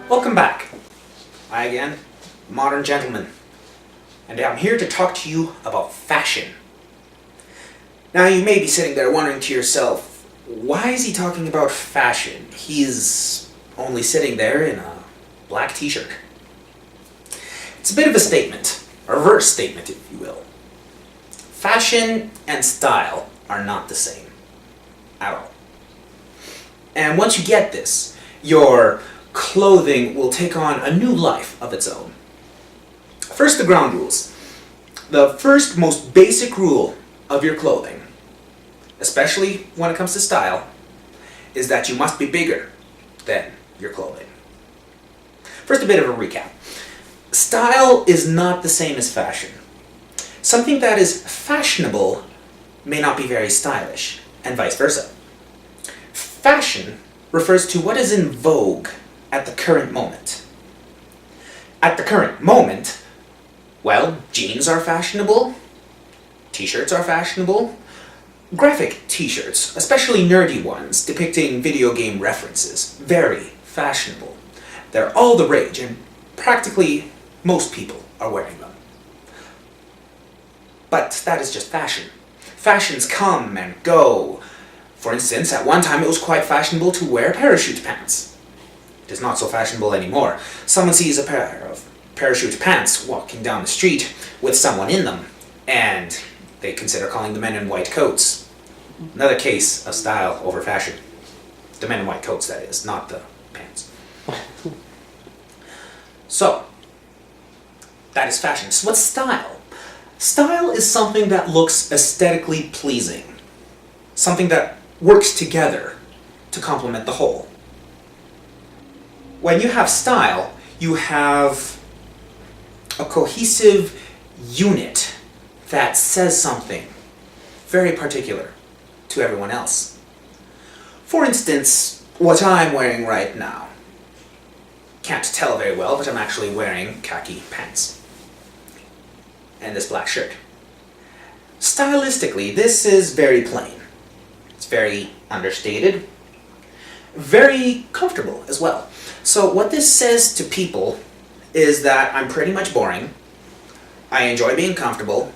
Welcome back. I again, modern gentleman, and I'm here to talk to you about fashion. Now you may be sitting there wondering to yourself, why is he talking about fashion? He's only sitting there in a black t-shirt. It's a bit of a statement, a reverse statement if you will. Fashion and style are not the same at all. And once you get this, your clothing will take on a new life of its own. First, the ground rules. The first, most basic rule of your clothing, especially when it comes to style, is that you must be bigger than your clothing. First, a bit of a recap. Style is not the same as fashion. Something that is fashionable may not be very stylish, and vice versa. Fashion refers to what is in vogue at the current moment. At the current moment, well, jeans are fashionable, t-shirts are fashionable, graphic t-shirts, especially nerdy ones depicting video game references, very fashionable. They're all the rage, and practically most people are wearing them. But that is just fashion. Fashions come and go. For instance, at one time it was quite fashionable to wear parachute pants. It is not so fashionable anymore. Someone sees a pair of parachute pants walking down the street with someone in them, and they consider calling the men in white coats. Another case of style over fashion. The men in white coats, that is, not the pants. So, that is fashion. So what's style? Style is something that looks aesthetically pleasing. Something that works together to complement the whole. When you have style, you have a cohesive unit that says something very particular to everyone else. For instance, what I'm wearing right now. Can't tell very well, but I'm actually wearing khaki pants and this black shirt. Stylistically, this is very plain. It's very understated, very comfortable as well. So what this says to people is that I'm pretty much boring, I enjoy being comfortable,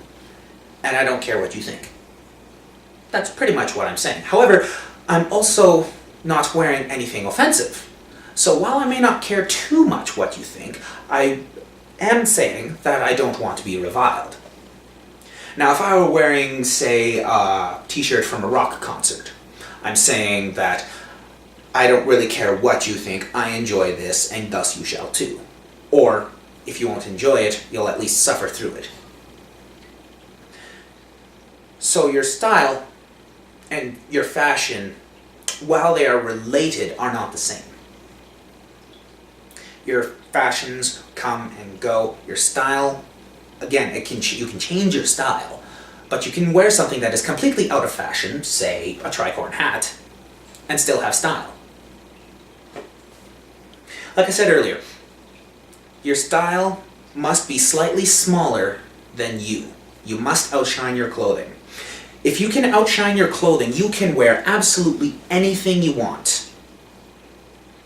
and I don't care what you think. That's pretty much what I'm saying. However, I'm also not wearing anything offensive. So while I may not care too much what you think, I am saying that I don't want to be reviled. Now, if I were wearing, say, a t-shirt from a rock concert, I'm saying that I don't really care what you think, I enjoy this, and thus you shall too. Or, if you won't enjoy it, you'll at least suffer through it. So your style and your fashion, while they are related, are not the same. Your fashions come and go. Your style, again, you can change your style, but you can wear something that is completely out of fashion, say a tricorn hat, and still have style. Like I said earlier, your style must be slightly smaller than you. You must outshine your clothing. If you can outshine your clothing, you can wear absolutely anything you want.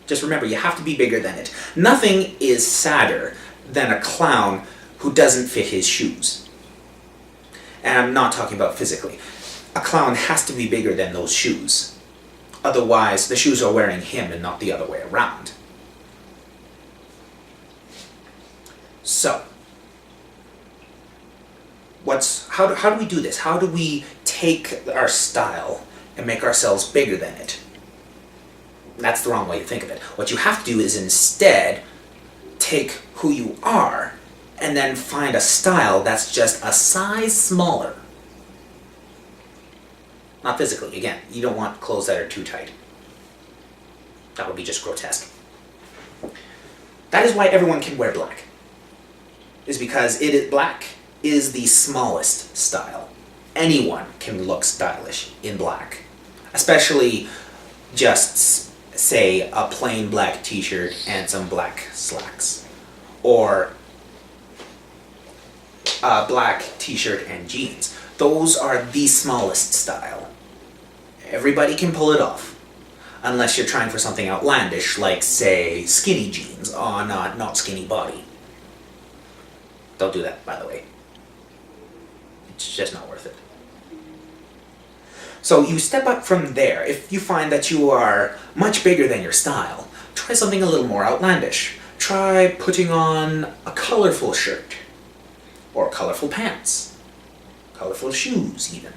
Just remember, you have to be bigger than it. Nothing is sadder than a clown who doesn't fit his shoes. And I'm not talking about physically. A clown has to be bigger than those shoes. Otherwise, the shoes are wearing him and not the other way around. So, how do we do this? How do we take our style and make ourselves bigger than it? That's the wrong way to think of it. What you have to do is instead take who you are and then find a style that's just a size smaller. Not physically, again. You don't want clothes that are too tight. That would be just grotesque. That is why everyone can wear black. Is because black is the smallest style. Anyone can look stylish in black. Especially just, say, a plain black t-shirt and some black slacks. Or a black t-shirt and jeans. Those are the smallest style. Everybody can pull it off. Unless you're trying for something outlandish, like, say, skinny jeans on a not skinny body. Don't do that, by the way. It's just not worth it. So you step up from there. If you find that you are much bigger than your style, try something a little more outlandish. Try putting on a colorful shirt, or colorful pants, colorful shoes even.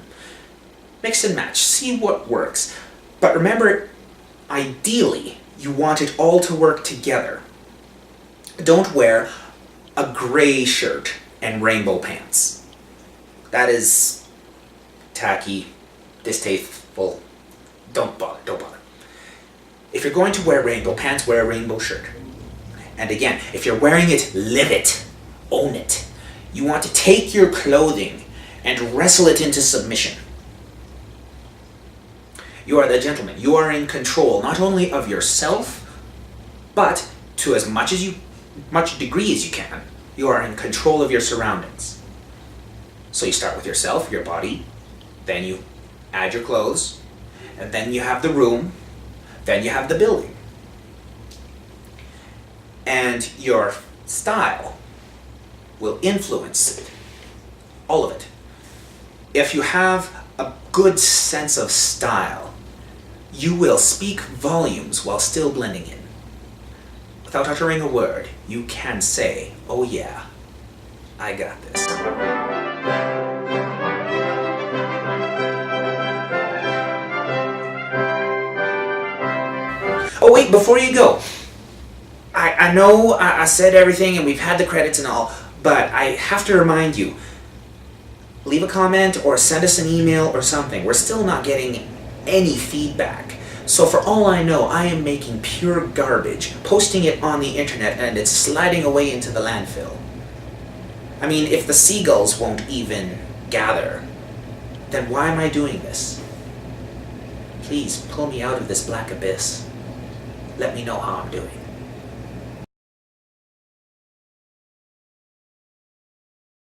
Mix and match, see what works. But remember, ideally, you want it all to work together. Don't wear a gray shirt and rainbow pants. That is tacky, distasteful. Don't bother. If you're going to wear rainbow pants, wear a rainbow shirt. And again, if you're wearing it, live it. Own it. You want to take your clothing and wrestle it into submission. You are the gentleman. You are in control not only of yourself, but to as much degree as you can, you are in control of your surroundings. So you start with yourself, your body, then you add your clothes, and then you have the room, then you have the building. And your style will influence it. All of it. If you have a good sense of style, you will speak volumes while still blending in. Without uttering a word, you can say, "Oh yeah, I got this." Oh wait, before you go, I know I said everything and we've had the credits and all, but I have to remind you, leave a comment or send us an email or something. We're still not getting any feedback. So for all I know, I am making pure garbage, posting it on the internet, and it's sliding away into the landfill. I mean, if the seagulls won't even gather, then why am I doing this? Please pull me out of this black abyss. Let me know how I'm doing.